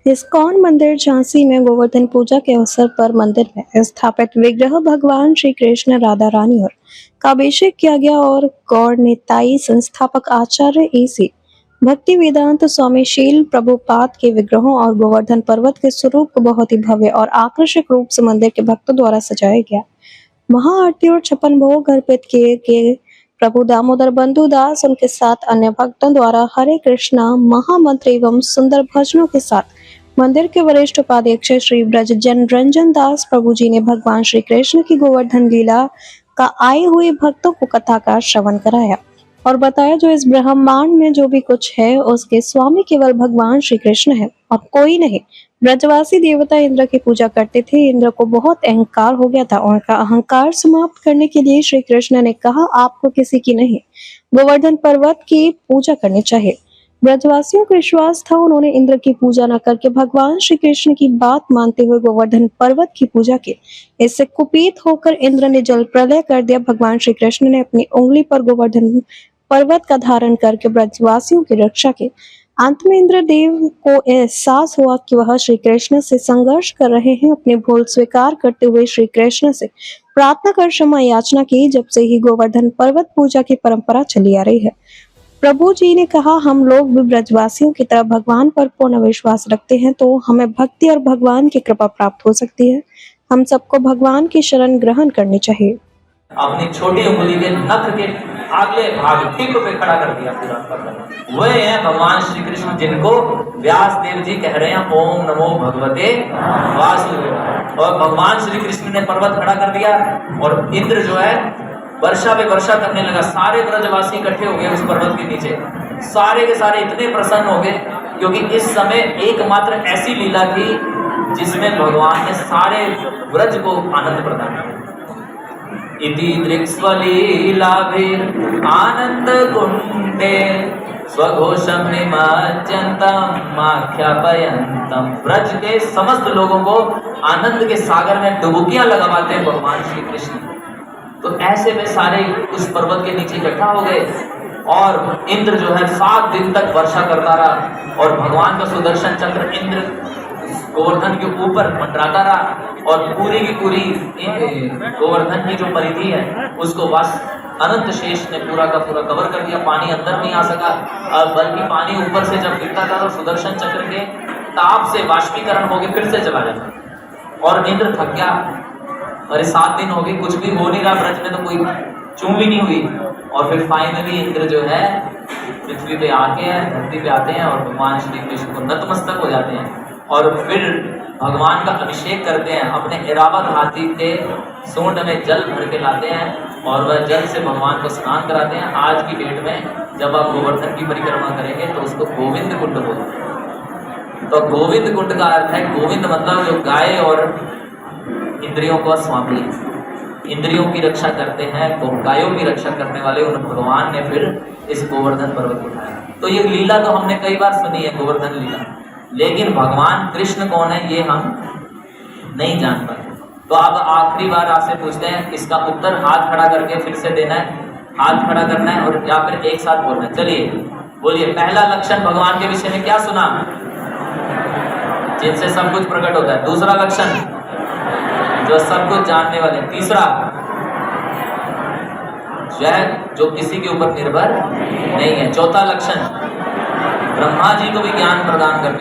ISKCON मंदिर झांसी में गोवर्धन पूजा के अवसर पर मंदिर में स्थापित विग्रह भगवान श्री कृष्ण, राधा रानी और का अभिषेक किया गया और गौड़ निताई संस्थापक आचार्य ईसी भक्ति वेदांत स्वामी शील प्रभुपाद के विग्रहों और गोवर्धन पर्वत के स्वरूप को बहुत ही भव्य और आकर्षक रूप से मंदिर के भक्तों द्वारा सजाया गया। महाआरती और 56 भोग अर्पित किए। प्रभु दामोदर बंधु दास उनके साथ अन्य भक्तों द्वारा हरे कृष्णा महामंत्र एवं सुंदर भजनों के साथ मंदिर के वरिष्ठ उपाध्यक्ष श्री ब्रज जन रंजन दास प्रभु जी ने भगवान श्री कृष्ण की गोवर्धन लीला का आए हुए भक्तों को कथा का श्रवण कराया और बताया जो इस ब्रह्मांड में जो भी कुछ है उसके स्वामी केवल भगवान श्री कृष्ण है और कोई नहीं। ब्रजवासी देवता इंद्र की पूजा करते थे। इंद्र को बहुत अहंकार हो गया था। उनका अहंकार समाप्त करने के लिए श्री कृष्ण ने कहा आपको किसी की नहीं गोवर्धन पर्वत की पूजा करनी चाहिए। ब्रजवासियों को विश्वास था। उन्होंने इंद्र की पूजा न करके भगवान श्री कृष्ण की बात मानते हुए गोवर्धन पर्वत की पूजा की। इससे कुपित होकर इंद्र ने जल प्रलय कर दिया। भगवान श्री कृष्ण ने अपनी उंगली पर गोवर्धन पर्वत का धारण करके ब्रजवासियों की रक्षा की। अंत में इंद्रदेव को एहसास हुआ कि वह श्री कृष्ण से संघर्ष कर रहे हैं। अपनी भूल स्वीकार करते हुए श्री कृष्ण से प्रार्थना कर क्षमा याचना की। जब से ही गोवर्धन पर्वत पूजा की परंपरा चली आ रही है। प्रभु जी ने कहा हम लोग भी ब्रजवासियों की तरह भगवान पर पूर्ण विश्वास रखते हैं तो हमें भक्ति और भगवान की कृपा प्राप्त हो सकती है। हम सबको भगवान की शरण ग्रहण करनी चाहिए। अपनी छोटी उंगली के नख के अगले भाग टिप पे खड़ा कर दिया पूरा पर्वत। वे हैं भगवान श्री कृष्ण जिनको व्यास देव जी कह रहे हैं ओम नमो भगवते वासुदेवाय। और भगवान श्री कृष्ण ने पर्वत खड़ा कर दिया और इंद्र जो है वर्षा पे वर्षा करने लगा। सारे ब्रजवासी इकट्ठे हो गए उस पर्वत के नीचे। सारे के सारे इतने प्रसन्न हो गए क्योंकि इस समय एकमात्र ऐसी लीला थी जिसमें भगवान ने सारे ब्रज को आनंद प्रदान किया। इति दृक्स्वलीलाभिर आनंद कुंडे स्वघोषम निमज्जन्तम आख्यापयन्तम। ब्रज के समस्त लोगों को आनंद के सागर में डुबकियां लगवाते हैं भगवान श्री कृष्ण। तो ऐसे में सारे उस पर्वत के नीचे इकट्ठा हो गए और इंद्र जो है 7 दिन तक वर्षा करता रहा और भगवान का सुदर्शन चक्र इंद्र गोवर्धन के ऊपर मंडराता रहा और पूरी की पूरी गोवर्धन की जो परिधि है उसको बस अनंत शेष ने पूरा का पूरा कवर कर दिया। पानी अंदर नहीं आ सका, बल्कि पानी ऊपर से जब गिरता था तो सुदर्शन चक्र के ताप से वाष्पीकरण हो गए फिर से चला जाता और इंद्र थक गया। अरे 7 दिन हो गए कुछ भी हो नहीं रहा, ब्रज में तो कोई चूम भी नहीं हुई। और फिर फाइनली इंद्र जो है पृथ्वी पे आके धरती पे आते हैं और भगवान श्री कृष्ण को नतमस्तक हो जाते हैं और फिर भगवान का अभिषेक करते हैं। अपने ऐरावत हाथी के सूंड में जल भर के लाते हैं और वह जल से भगवान को स्नान कराते हैं। आज की डेट में जब आप गोवर्धन की परिक्रमा करेंगे तो उसको गोविंद कुंड बोलते हैं। तो गोविंद कुंड का अर्थ है गोविंद मतलब जो गाय और इंद्रियों का स्वामी है, इंद्रियों की रक्षा करते हैं, गायों की रक्षा करने वाले उन भगवान ने फिर इस गोवर्धन पर्वत को उठाया। तो ये लीला तो हमने कई बार सुनी है गोवर्धन लीला, लेकिन भगवान कृष्ण कौन है ये हम नहीं जान पाते। तो अब आखिरी बार आपसे पूछते हैं, इसका उत्तर हाथ खड़ा करके फिर से देना है। हाथ खड़ा करना है और या फिर एक साथ बोलना है। चलिए बोलिए, पहला लक्षण भगवान के विषय में क्या सुना? जिनसे सब कुछ प्रकट होता है। दूसरा लक्षण जो सब कुछ जानने वाले। तीसरा जो किसी के ऊपर निर्भर नहीं है। चौथा लक्षण ब्रह्मा जी को भी ज्ञान प्रदान करने